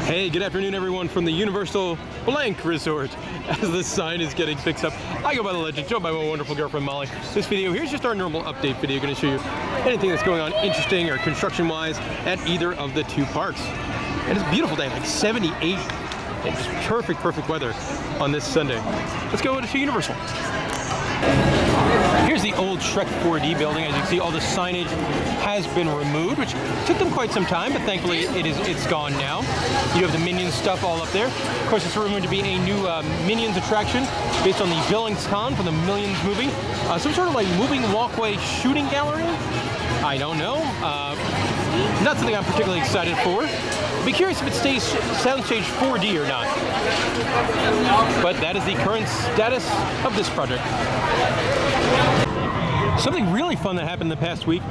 Hey, good afternoon everyone from the Universal Blank Resort. As the sign is getting fixed up, I go by the legend, joined by my wonderful girlfriend Molly. This video, here's just our normal update video, going to show you anything that's going on interesting or construction-wise at either of the two parks. And it's a beautiful day, like 78, and just perfect weather on this Sunday. Let's go to Universal. Here's the old Shrek 4D building. As you can see, all the signage has been removed, which took them quite some time, but thankfully it's gone now. You have the Minions stuff all up there. Of course, it's rumored to be a new Minions attraction based on the Villains Con from the Millions movie. Some sort of like moving walkway shooting gallery? I don't know. Not something I'm particularly excited for. Be curious if it stays Soundstage 4D or not. But that is the current status of this project. Something really fun that happened the past week,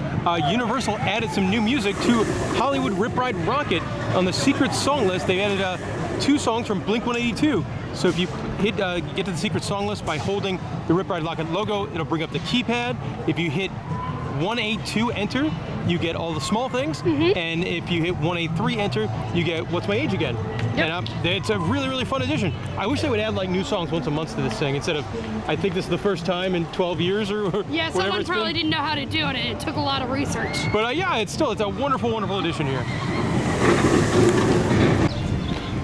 Universal added some new music to Hollywood Ride Rockit. On the secret song list, they added 2 songs from Blink-182. So if you hit get to the secret song list by holding the Ride Rockit logo, it'll bring up the keypad. If you hit 182 enter, you get all the small things, and if you hit 183 enter, you get What's My Age Again. Yep. And it's a really fun addition. I wish they would add like new songs once a month to this thing instead of, I think this is the first time in 12 years or yeah, someone probably didn't know how to do it. It took a lot of research. But yeah, it's a wonderful addition here.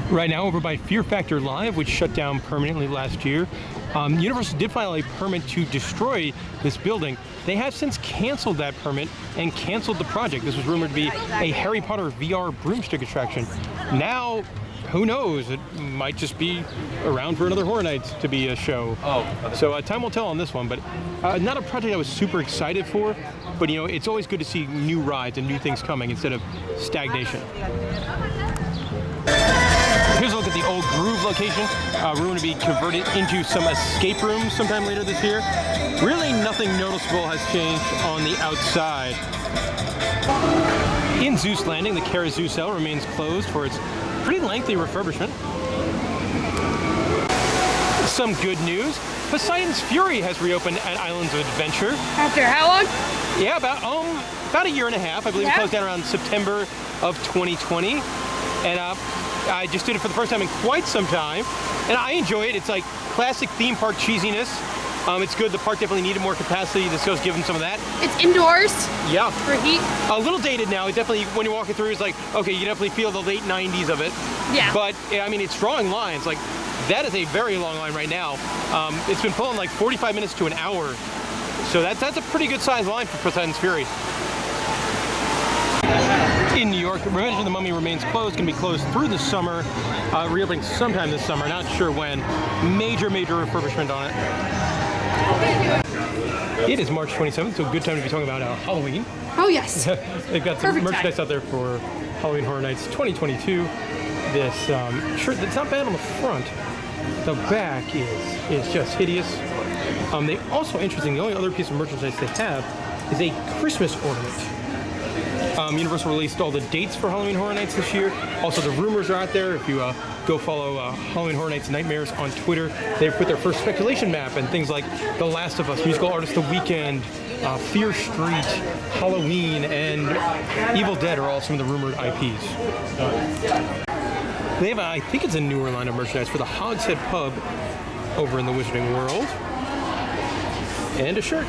Right now, over by Fear Factor Live, which shut down permanently last year, Universal did file a permit to destroy this building. They have since canceled that permit and canceled the project. This was rumored to be a Harry Potter VR broomstick attraction. Now, who knows? It might just be around for another Horror Nights to be a show. So time will tell on this one, but not a project I was super excited for, but you know, it's always good to see new rides and new things coming instead of stagnation. Here's a look at the old Groove location. Rumored to be converted into some escape rooms sometime later this year. Really nothing noticeable has changed on the outside. In Zeus Landing, the Carousel remains closed for its pretty lengthy refurbishment. Some good news. Poseidon's Fury has reopened at Islands of Adventure. After how long? Yeah, about a year and a half. I believe it closed down around September of 2020. And I just did it for the first time in quite some time, and I enjoy it. It's like classic theme park cheesiness. It's good. The park definitely needed more capacity. This goes give them some of that. It's indoors. Yeah. For heat. A little dated now. It definitely, when you're walking through, it's like, okay, you definitely feel the late 90s of it. Yeah. But I mean, it's drawing lines. Like that is a very long line right now. It's been pulling like 45 minutes to an hour, so that's a pretty good sized line for Poseidon's Fury. In New York, Revenge of the Mummy remains closed, going to be closed through the summer, reopening sometime this summer, not sure when. Major refurbishment on it. It is March 27th, so a good time to be talking about Halloween. Oh yes. They've got some merchandise out there for Halloween Horror Nights 2022. This shirt that's not bad on the front. The back is just hideous. They also, interesting, the only other piece of merchandise they have is a Christmas ornament. Universal released all the dates for Halloween Horror Nights this year. Also, the rumors are out there. If you go follow Halloween Horror Nights Nightmares on Twitter, they've put their first speculation map, and things like The Last of Us, Musical Artist The Weeknd, Fear Street, Halloween, and Evil Dead are all some of the rumored IPs. They have, I think it's a newer line of merchandise for the Hogshead Pub over in the Wizarding World. And a shirt.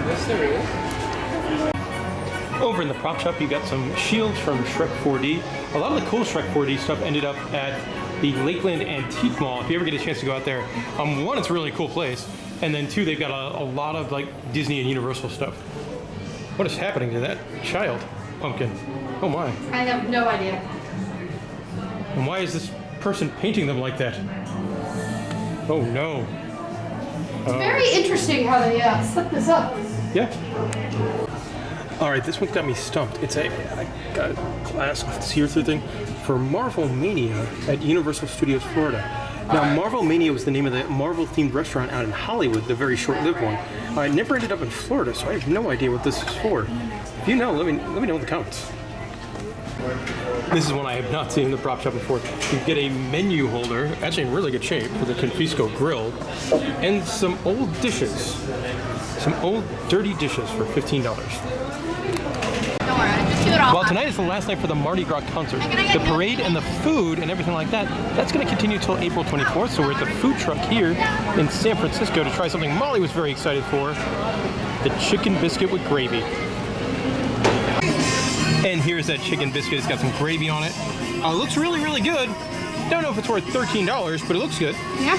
Yes, there is. Over in the prop shop, you got some shields from Shrek 4D. A lot of the cool Shrek 4D stuff ended up at the Lakeland Antique Mall. If you ever get a chance to go out there, one, it's a really cool place, and then two, they've got a lot of like Disney and Universal stuff. What is happening to that child pumpkin? Oh my! I have no idea. And why is this person painting them like that? Oh no! It's very interesting how they set this up. Yeah. All right, this one got me stumped. It's a glass see-through thing for Marvel Mania at Universal Studios Florida. Now, Marvel Mania was the name of the Marvel-themed restaurant out in Hollywood, the very short-lived one. It never ended up in Florida, so I have no idea what this is for. If you know, let me know in the comments. This is one I have not seen in the prop shop before. You get a menu holder, actually in really good shape, for the Confisco grill, and some old dishes. Some old dirty dishes for $15. Just do it all. Well, tonight is the last night for the Mardi Gras concert. The parade and the food and everything like that, that's going to continue till April 24th. So we're at the food truck here in San Francisco to try something Molly was very excited for, the chicken biscuit with gravy. And here's that chicken biscuit. It's got some gravy on it. Looks really, really good. Don't know if it's worth $13, but it looks good. Yeah.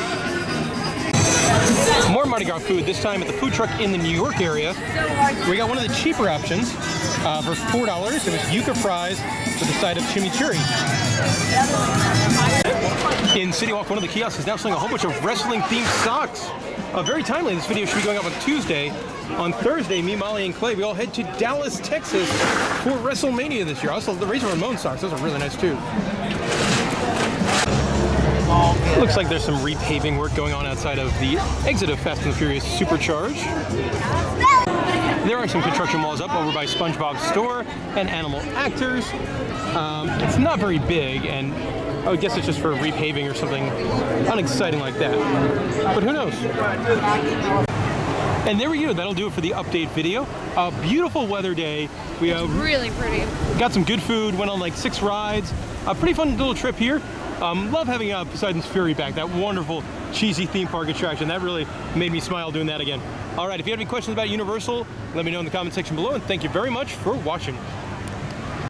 More Mardi Gras food, this time at the food truck in the New York area. We got one of the cheaper options for $4. It was yuca fries with a side of chimichurri. In CityWalk, one of the kiosks is now selling a whole bunch of wrestling-themed socks. Very timely. This video should be going up on Tuesday. On Thursday, me, Molly, and Clay, we all head to Dallas, Texas for WrestleMania this year. Also, the Razor Ramon socks, those are really nice too. Looks like there's some repaving work going on outside of the exit of Fast and the Furious Supercharge. There are some construction walls up over by SpongeBob's store and Animal Actors. It's not very big, and I would guess it's just for repaving or something unexciting like that. But who knows? And there we go. That'll do it for the update video. A beautiful weather day. We Really pretty. got some good food. Went on like 6 rides. A pretty fun little trip here. Love having Poseidon's Fury back. That wonderful cheesy theme park attraction. That really made me smile doing that again. All right. If you have any questions about Universal, let me know in the comment section below. And thank you very much for watching.